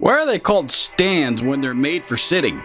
Why are they called stands when they're made for sitting?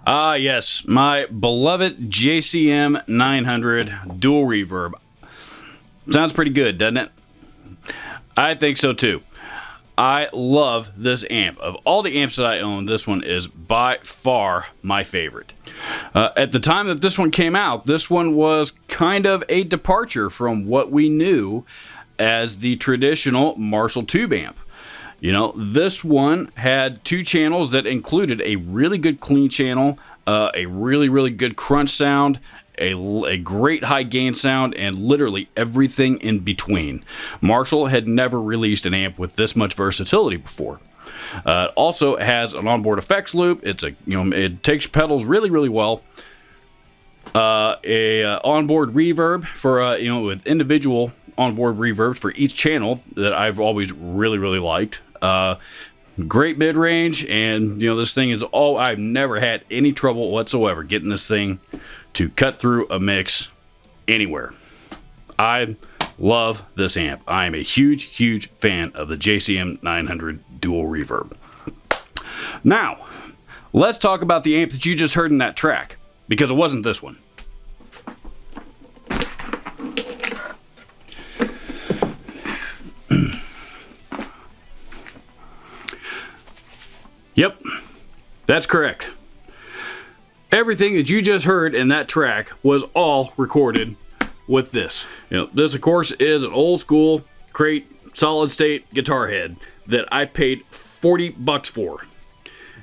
Ah, yes, my beloved JCM 900 dual reverb. Sounds pretty good, doesn't it? I think so too. I love this amp. Of all the amps that I own, this one is by far my favorite. At the time that this one came out, this one was kind of a departure from what we knew as the traditional Marshall tube amp. You know, this one had two channels that included a really good clean channel, a really good crunch sound, a great high gain sound, and literally everything in between. Marshall had never released an amp with this much versatility before. It also has an onboard effects loop. It takes pedals really well. onboard reverb for with individual onboard reverbs for each channel that I've always really liked. Great mid range, and this thing is I've never had any trouble whatsoever getting this thing to cut through a anywhere. I love this amp. I am a huge fan of the JCM 900 dual reverb. Now, let's talk about the amp that you just heard in that track, because it wasn't this one. Yep, that's correct. Everything that you just heard in that track was all recorded with this. This, of course, is an old school crate solid state guitar head that I paid $40 for.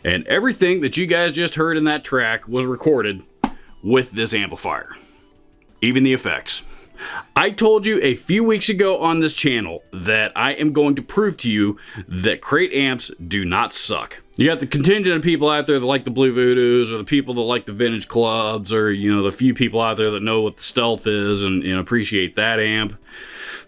And everything that you guys just heard in that track was recorded with this amplifier. Even the effects. I told you a few weeks ago on this channel that I am going to prove to you that crate amps do not suck. You got the contingent of people out there that like the Blue Voodoos, or the people that like the vintage clubs, or the few people out there that know what the Stealth is and appreciate that amp.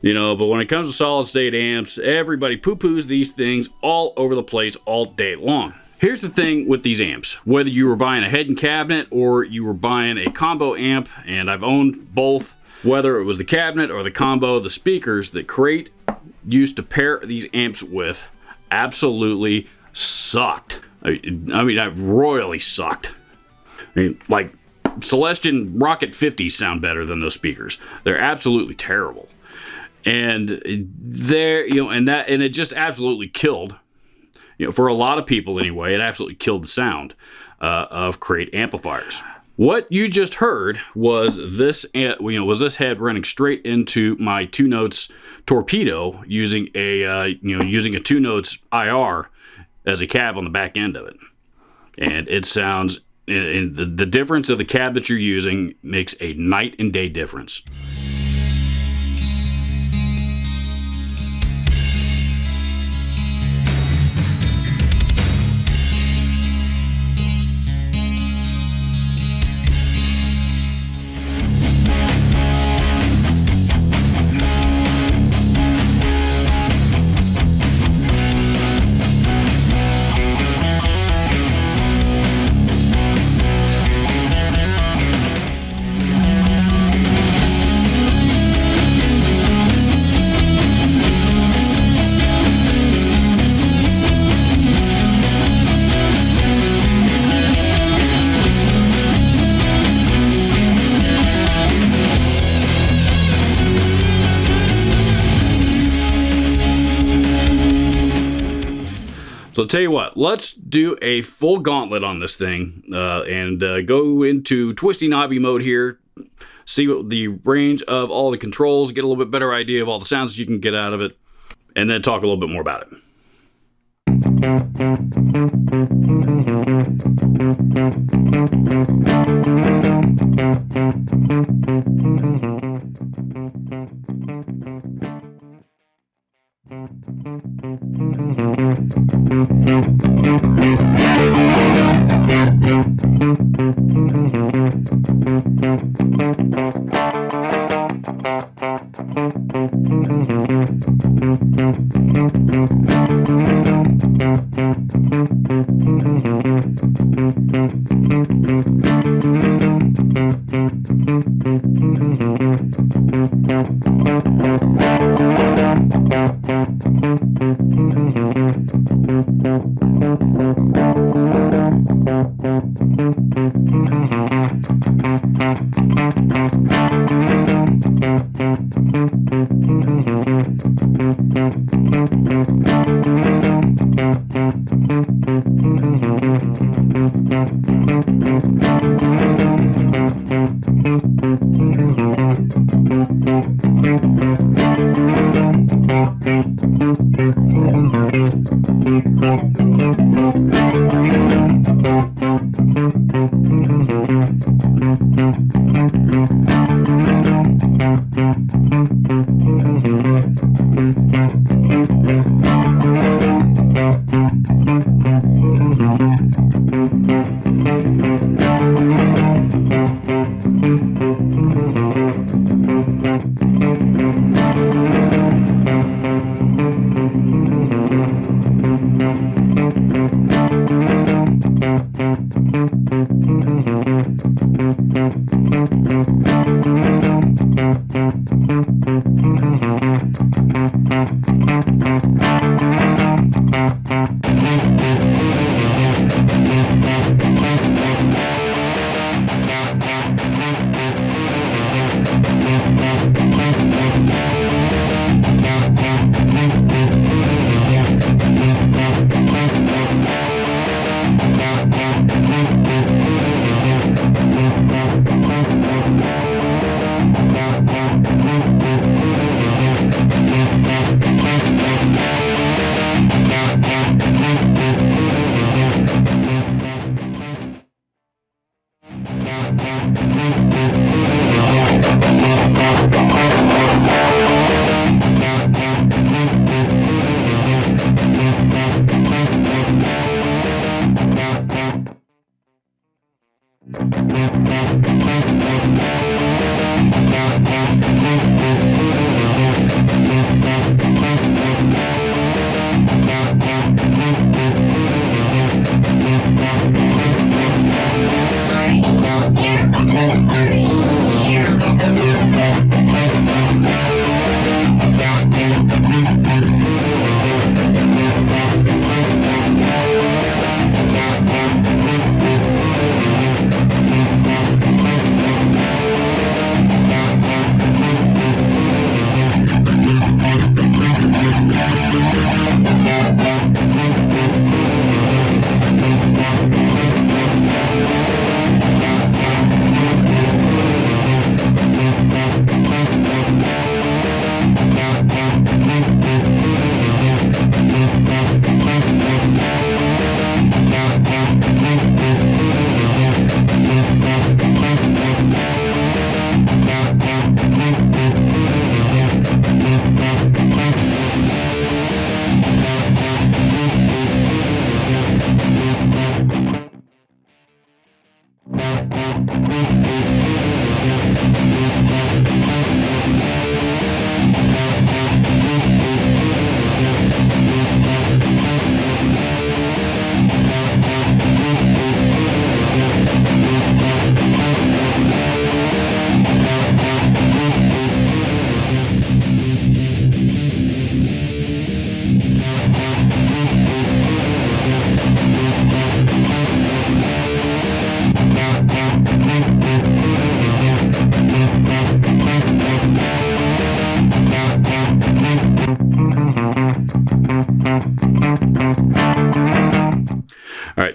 But when it comes to solid state amps, everybody poo-poos these things all over the place all day long. Here's the thing with these amps. Whether you were buying a head and cabinet or you were buying a combo amp, and I've owned both, whether it was the cabinet or the combo, the speakers that Crate used to pair these amps with absolutely sucked. I royally sucked. Like Celestion Rocket 50s sound better than those speakers. They're absolutely terrible. And and it just absolutely killed, for a lot of people anyway, it absolutely killed the sound of Crate amplifiers. What you just heard was this head running straight into my 2 Notes torpedo using a 2 Notes IR as a cab on the back end of it. And it sounds, the difference of the cab that you're using makes a night and day difference. So I'll tell you what, let's do a full gauntlet on this thing and go into twisty knobby mode here, see what the range of all the controls, get a little bit better idea of all the sounds that you can get out of it, and then talk a little bit more about it.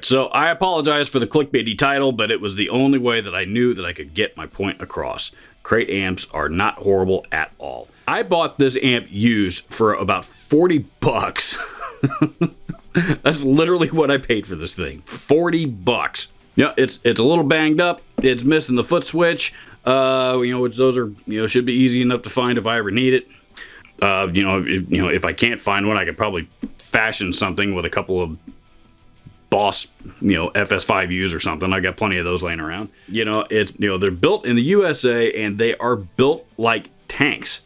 so I apologize for the clickbaity title, but it was the only way that I knew that I could get my point across. Crate amps are not horrible at all. I bought this amp used for about 40 bucks. That's literally what I paid for this thing. 40 bucks. Yeah, it's a little banged up. It's missing the foot switch. Which those are, should be easy enough to find if I ever need it. If I can't find one, I could probably fashion something with a couple of Boss, FS5Us or something. I got plenty of those laying around. They're built in the USA and they are built like tanks.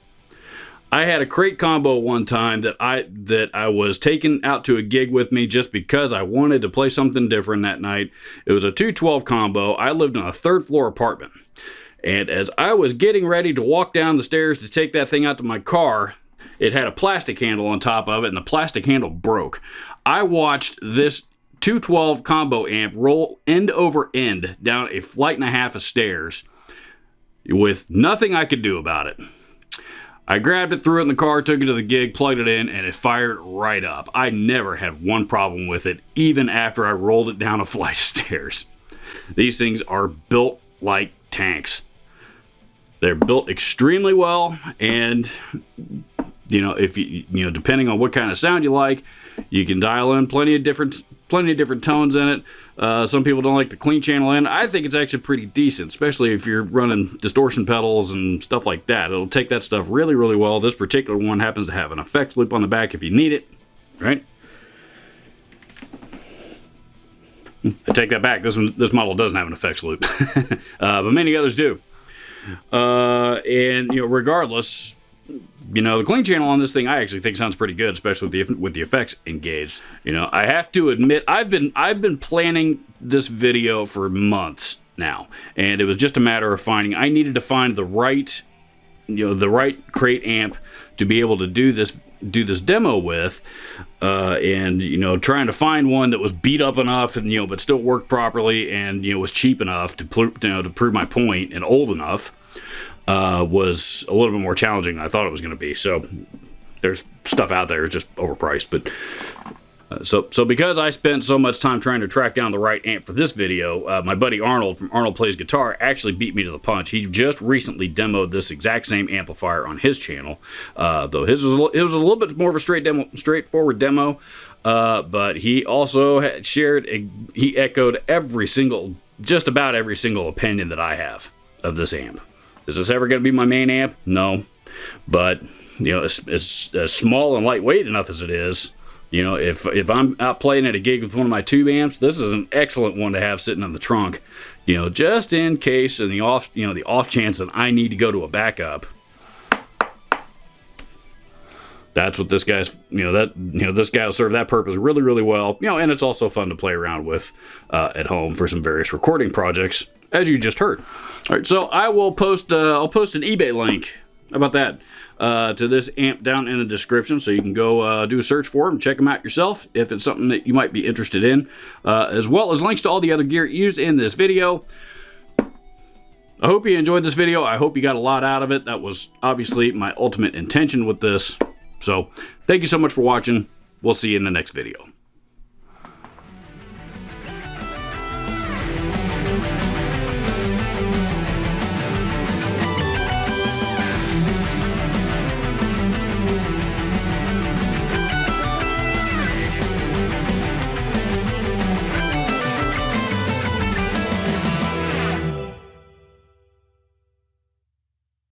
I had a crate combo one time that I was taking out to a gig with me just because I wanted to play something different that night. It was a 212 combo. I lived in a 3rd floor apartment. And as I was getting ready to walk down the stairs to take that thing out to my car, it had a plastic handle on top of it and the plastic handle broke. I watched this 212 combo amp roll end over end down a flight and a half of stairs with nothing I could do about it. I grabbed it, threw it in the car, took it to the gig, plugged it in, and it fired right up. I never had one problem with it, even after I rolled it down a flight of stairs. These things are built like tanks. They're built extremely well, and if you depending on what kind of sound you like, you can dial in plenty of different tones in it. Some people don't like the clean channel end. I think it's actually pretty decent, especially if you're running distortion pedals and stuff like that. It'll take that stuff really, really well. This particular one happens to have an effects loop on the back if you need it, right? I take that back. This model doesn't have an effects loop, but many others do. Regardless, the clean channel on this thing I actually think sounds pretty good, especially with the effects engaged. I have to admit I've been planning this video for months now, and it was just a matter of I needed to find the right crate amp to be able to do this demo with, and trying to find one that was beat up enough and but still worked properly and was cheap enough to prove my point and old enough. Was a little bit more challenging than I thought it was going to be. So there's stuff out there just overpriced, but so because I spent so much time trying to track down the right amp for this video, my buddy Arnold from Arnold Plays Guitar actually beat me to the punch. He just recently demoed this exact same amplifier on his channel, though it was a little bit more of a straightforward demo, but he also he echoed just about every single opinion that I have of this amp. Is this ever going to be my main amp? No. But, it's as small and lightweight enough as it is. If I'm out playing at a gig with one of my tube amps, this is an excellent one to have sitting in the trunk. Just in case in the off chance that I need to go to a backup. That's what this guy's, this guy will serve that purpose really, really well. And it's also fun to play around with at home for some various recording projects, as you just heard. All right, so I'll post an eBay link. How about that? To this amp down in the description, so you can go do a search for it and check them out yourself if it's something that you might be interested in, as well as links to all the other gear used in this video. I hope you enjoyed this video. I hope you got a lot out of it. That was obviously my ultimate intention with this. So thank you so much for watching. We'll see you in the next video.